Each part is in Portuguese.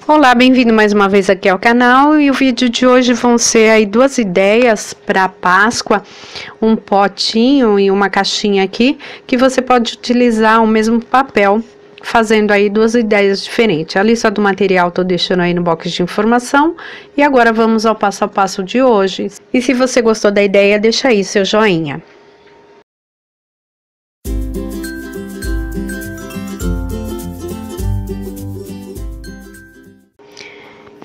Olá, bem-vindo mais uma vez aqui ao canal, e o vídeo de hoje vão ser aí duas ideias para Páscoa, um potinho e uma caixinha aqui, que você pode utilizar o mesmo papel, fazendo aí duas ideias diferentes. A lista do material tô deixando aí no box de informação, e agora vamos ao passo a passo de hoje. E se você gostou da ideia, deixa aí seu joinha.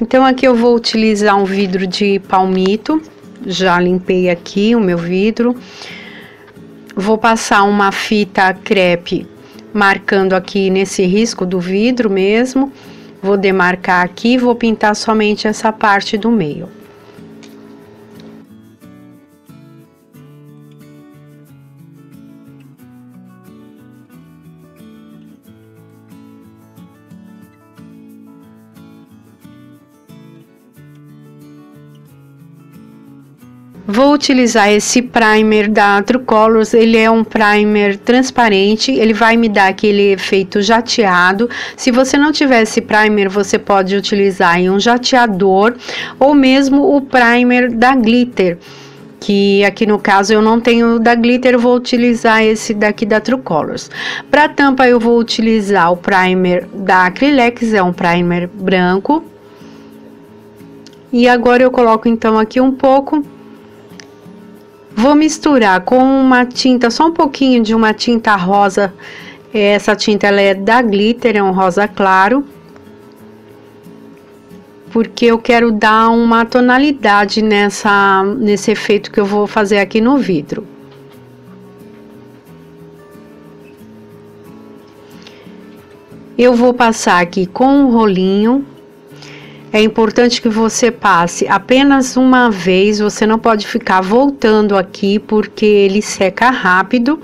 Então, aqui eu vou utilizar um vidro de palmito, já limpei aqui o meu vidro. Vou passar uma fita crepe, marcando aqui nesse risco do vidro mesmo. Vou demarcar aqui e vou pintar somente essa parte do meio. Vou utilizar esse primer da True Colors. Ele é um primer transparente, ele vai me dar aquele efeito jateado. Se você não tiver esse primer, você pode utilizar em um jateador ou mesmo o primer da Glitter, que aqui no caso eu não tenho da Glitter, eu vou utilizar esse daqui da True Colors. Para tampa eu vou utilizar o primer da Acrylex, é um primer branco. E agora eu coloco então aqui um pouco. Vou misturar com uma tinta, só um pouquinho de uma tinta rosa. Essa tinta ela é da Glitter, é um rosa claro. Porque eu quero dar uma tonalidade nesse efeito que eu vou fazer aqui no vidro. Eu vou passar aqui com um rolinho. É importante que você passe apenas uma vez, você não pode ficar voltando aqui, porque ele seca rápido.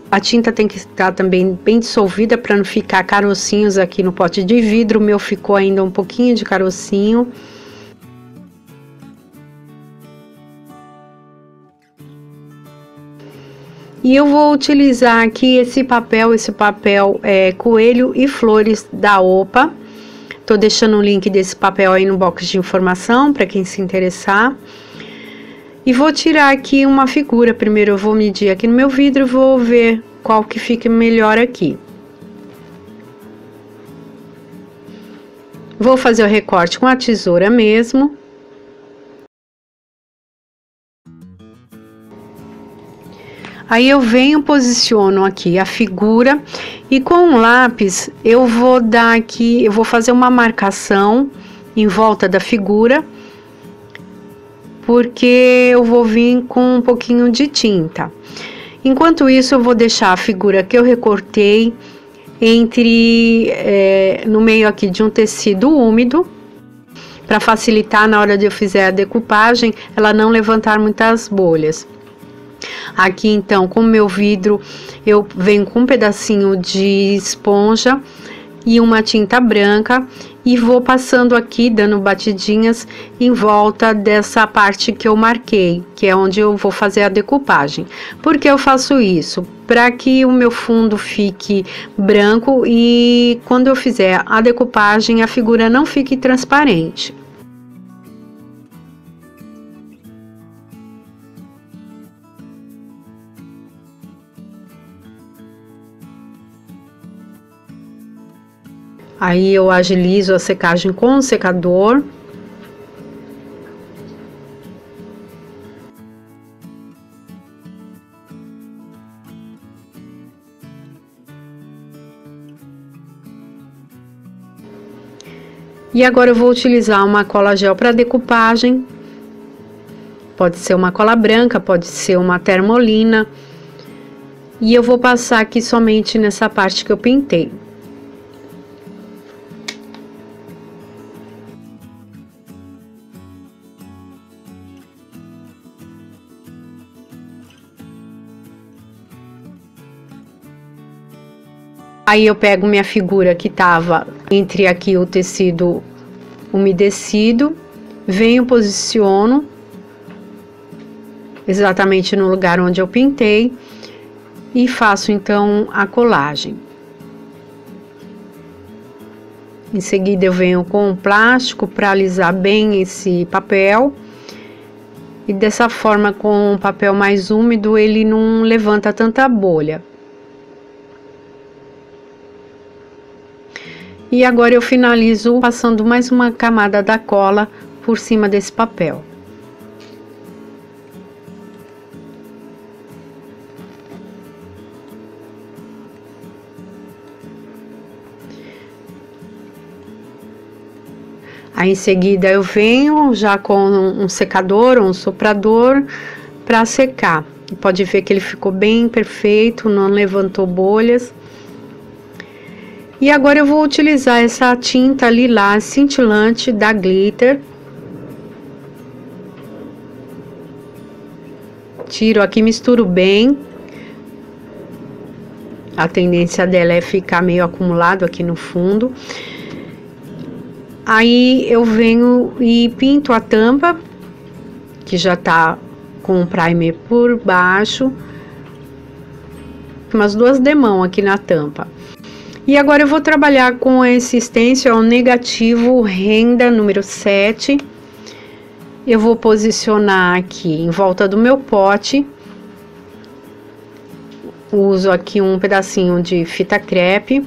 A tinta tem que estar também bem dissolvida para não ficar carocinhos aqui no pote de vidro. O meu ficou ainda um pouquinho de carocinho. E eu vou utilizar aqui esse papel é Coelho e Flores da Opa. Tô deixando o link desse papel aí no box de informação para quem se interessar. E vou tirar aqui uma figura. Primeiro eu vou medir aqui no meu vidro e vou ver qual que fica melhor aqui. Vou fazer o recorte com a tesoura mesmo. Aí eu venho, posiciono aqui a figura e com um lápis eu vou dar aqui, eu vou fazer uma marcação em volta da figura, porque eu vou vir com um pouquinho de tinta. Enquanto isso eu vou deixar a figura que eu recortei no meio aqui de um tecido úmido, para facilitar na hora de eu fizer a decupagem, ela não levantar muitas bolhas. Aqui então, com o meu vidro, eu venho com um pedacinho de esponja e uma tinta branca e vou passando aqui, dando batidinhas em volta dessa parte que eu marquei, que é onde eu vou fazer a decupagem. Por que eu faço isso? Para que o meu fundo fique branco e quando eu fizer a decupagem, a figura não fique transparente. Aí eu agilizo a secagem com o secador. E agora eu vou utilizar uma cola gel para decupagem. Pode ser uma cola branca, pode ser uma termolina. E eu vou passar aqui somente nessa parte que eu pintei. Aí eu pego minha figura que tava entre aqui o tecido umedecido, venho, posiciono exatamente no lugar onde eu pintei e faço então a colagem. Em seguida eu venho com o plástico para alisar bem esse papel. E dessa forma, com o papel mais úmido, ele não levanta tanta bolha. E agora eu finalizo passando mais uma camada da cola por cima desse papel. Aí em seguida eu venho já com um secador ou um soprador para secar. Pode ver que ele ficou bem perfeito, não levantou bolhas. E agora eu vou utilizar essa tinta lilás cintilante da Glitter. Tiro aqui, misturo bem. A tendência dela é ficar meio acumulado aqui no fundo. Aí eu venho e pinto a tampa, que já tá com o primer por baixo. Umas 2 demãos aqui na tampa. E agora eu vou trabalhar com esse stencil negativo renda número 7. Eu vou posicionar aqui em volta do meu pote. Uso aqui um pedacinho de fita crepe.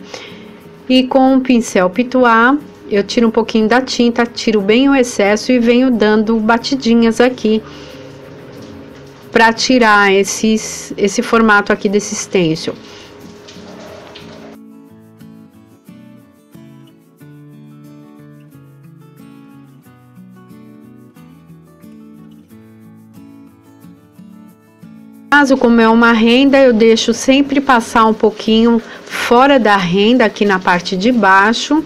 E com um pincel pituá, eu tiro um pouquinho da tinta, tiro bem o excesso e venho dando batidinhas aqui para tirar esse formato aqui desse stencil. Caso como é uma renda, eu deixo sempre passar um pouquinho fora da renda aqui na parte de baixo.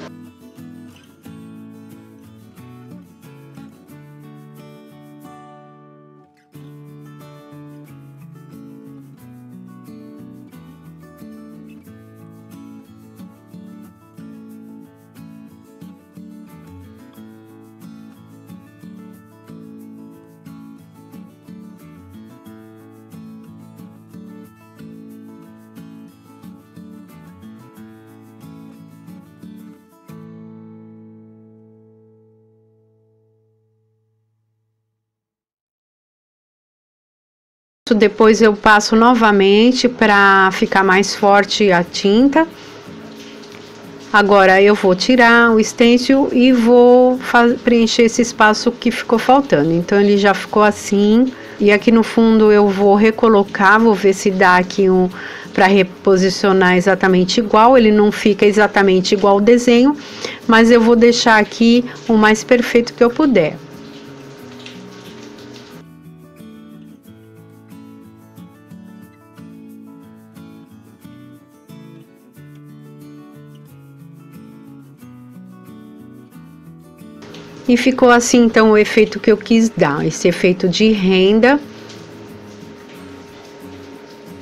Depois eu passo novamente para ficar mais forte a tinta. Agora eu vou tirar o stencil e vou preencher esse espaço que ficou faltando. Então ele já ficou assim. E aqui no fundo eu vou recolocar, vou ver se dá aqui para reposicionar exatamente igual. Ele não fica exatamente igual o desenho, mas eu vou deixar aqui o mais perfeito que eu puder. E ficou assim, então, o efeito que eu quis dar, esse efeito de renda,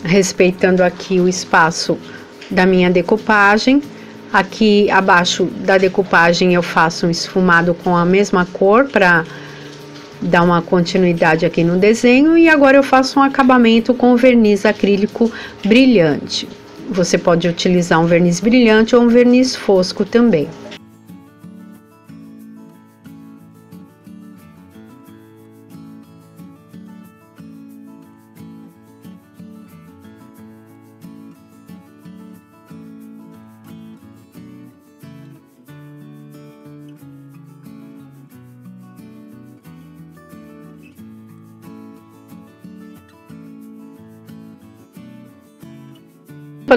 respeitando aqui o espaço da minha decupagem. Aqui abaixo da decupagem eu faço um esfumado com a mesma cor para dar uma continuidade aqui no desenho. E agora eu faço um acabamento com verniz acrílico brilhante. Você pode utilizar um verniz brilhante ou um verniz fosco também.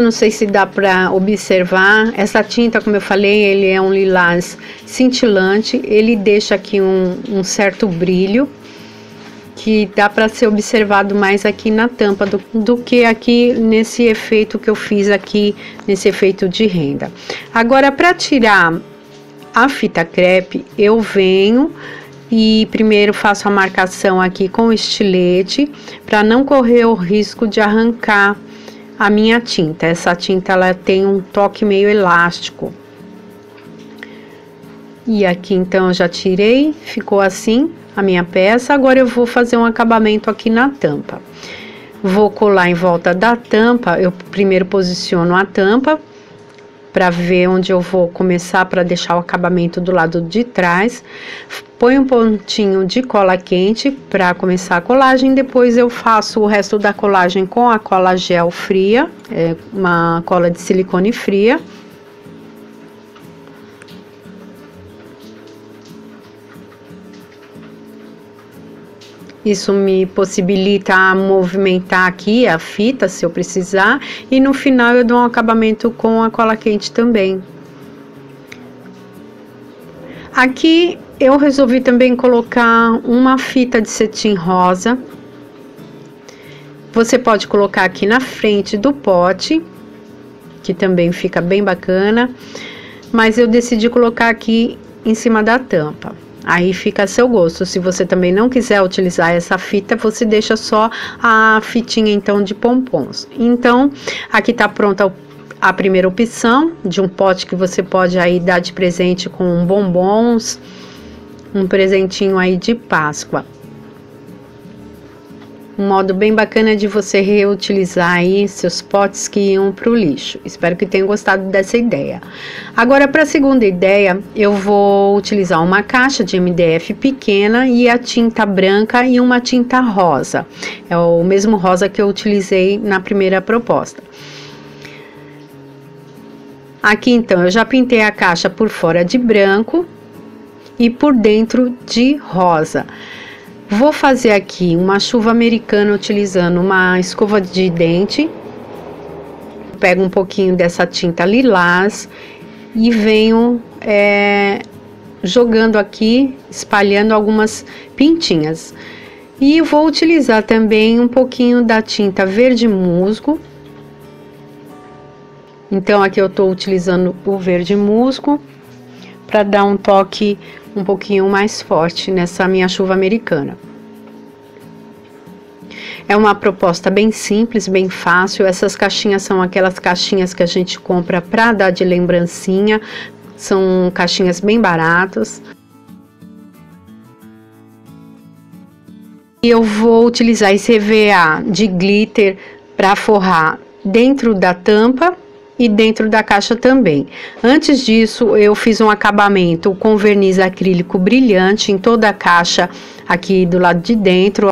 Não sei se dá para observar, essa tinta, como eu falei, ele é um lilás cintilante, ele deixa aqui um certo brilho, que dá para ser observado mais aqui na tampa do que aqui nesse efeito que eu fiz aqui, nesse efeito de renda. Agora, para tirar a fita crepe, eu venho e primeiro faço a marcação aqui com o estilete, para não correr o risco de arrancar a minha tinta. Essa tinta ela tem um toque meio elástico. E aqui então eu já tirei, ficou assim a minha peça. Agora eu vou fazer um acabamento aqui na tampa. Vou colar em volta da tampa, eu primeiro posiciono a tampa para ver onde eu vou começar para deixar o acabamento do lado de trás. Põe um pontinho de cola quente para começar a colagem, depois eu faço o resto da colagem com a cola gel fria, uma cola de silicone fria. Isso me possibilita movimentar aqui a fita se eu precisar, e no final eu dou um acabamento com a cola quente também. Aqui eu resolvi também colocar uma fita de cetim rosa. Você pode colocar aqui na frente do pote, que também fica bem bacana, mas eu decidi colocar aqui em cima da tampa. Aí fica a seu gosto. Se você também não quiser utilizar essa fita, você deixa só a fitinha então de pompons. Então, aqui tá pronta a primeira opção de um pote que você pode aí dar de presente com bombons, um presentinho aí de Páscoa. Um modo bem bacana de você reutilizar aí seus potes que iam para o lixo. Espero que tenham gostado dessa ideia. Agora, para a segunda ideia, eu vou utilizar uma caixa de MDF pequena e a tinta branca e uma tinta rosa. É o mesmo rosa que eu utilizei na primeira proposta. Aqui, então, eu já pintei a caixa por fora de branco e por dentro de rosa. Vou fazer aqui uma chuva americana utilizando uma escova de dente. Pego um pouquinho dessa tinta lilás e venho jogando aqui, espalhando algumas pintinhas. E vou utilizar também um pouquinho da tinta verde musgo. Então, aqui eu estou utilizando o verde musgo para dar um toque um pouquinho mais forte nessa minha chuva americana. É uma proposta bem simples, bem fácil. Essas caixinhas são aquelas caixinhas que a gente compra para dar de lembrancinha. São caixinhas bem baratas. E eu vou utilizar esse EVA de glitter para forrar dentro da tampa e dentro da caixa também. Antes disso, eu fiz um acabamento com verniz acrílico brilhante em toda a caixa aqui do lado de dentro.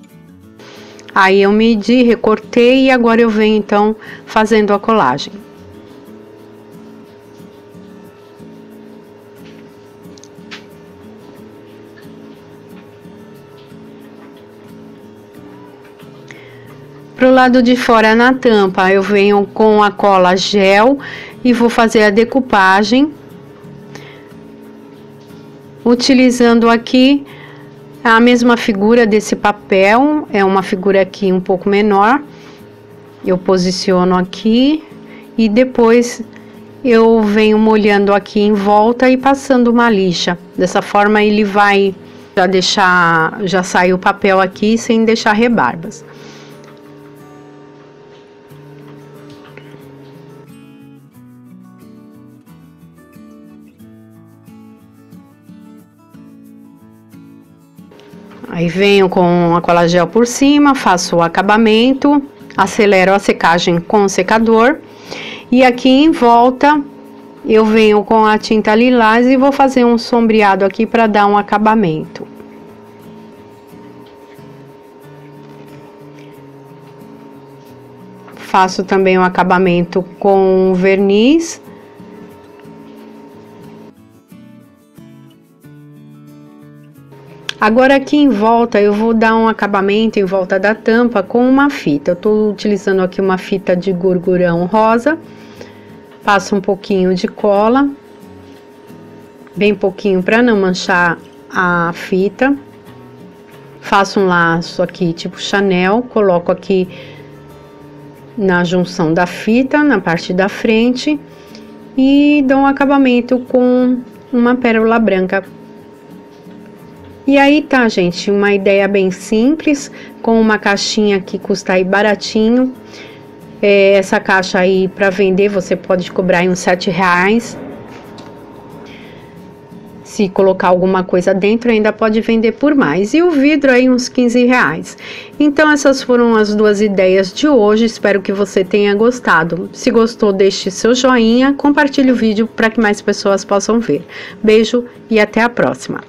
Aí eu medi, recortei e agora eu venho então fazendo a colagem. Pro lado de fora na tampa, eu venho com a cola gel e vou fazer a decupagem, utilizando aqui a mesma figura desse papel. É uma figura aqui um pouco menor. Eu posiciono aqui e depois eu venho molhando aqui em volta e passando uma lixa. Dessa forma ele vai já sai o papel aqui sem deixar rebarbas. Aí venho com a cola gel por cima, faço o acabamento, acelero a secagem com o secador. E aqui em volta eu venho com a tinta lilás e vou fazer um sombreado aqui para dar um acabamento. Faço também um acabamento com verniz. Agora aqui em volta eu vou dar um acabamento em volta da tampa com uma fita. Eu tô utilizando aqui uma fita de gorgurão rosa. Passo um pouquinho de cola, bem pouquinho para não manchar a fita. Faço um laço aqui tipo Chanel, coloco aqui na junção da fita, na parte da frente, e dou um acabamento com uma pérola branca. E aí tá, gente, uma ideia bem simples, com uma caixinha que custa aí baratinho. Essa caixa aí para vender você pode cobrar aí uns R$7. Se colocar alguma coisa dentro, ainda pode vender por mais. E o vidro aí uns R$15. Então essas foram as duas ideias de hoje, espero que você tenha gostado. Se gostou, deixe seu joinha, compartilhe o vídeo para que mais pessoas possam ver. Beijo e até a próxima!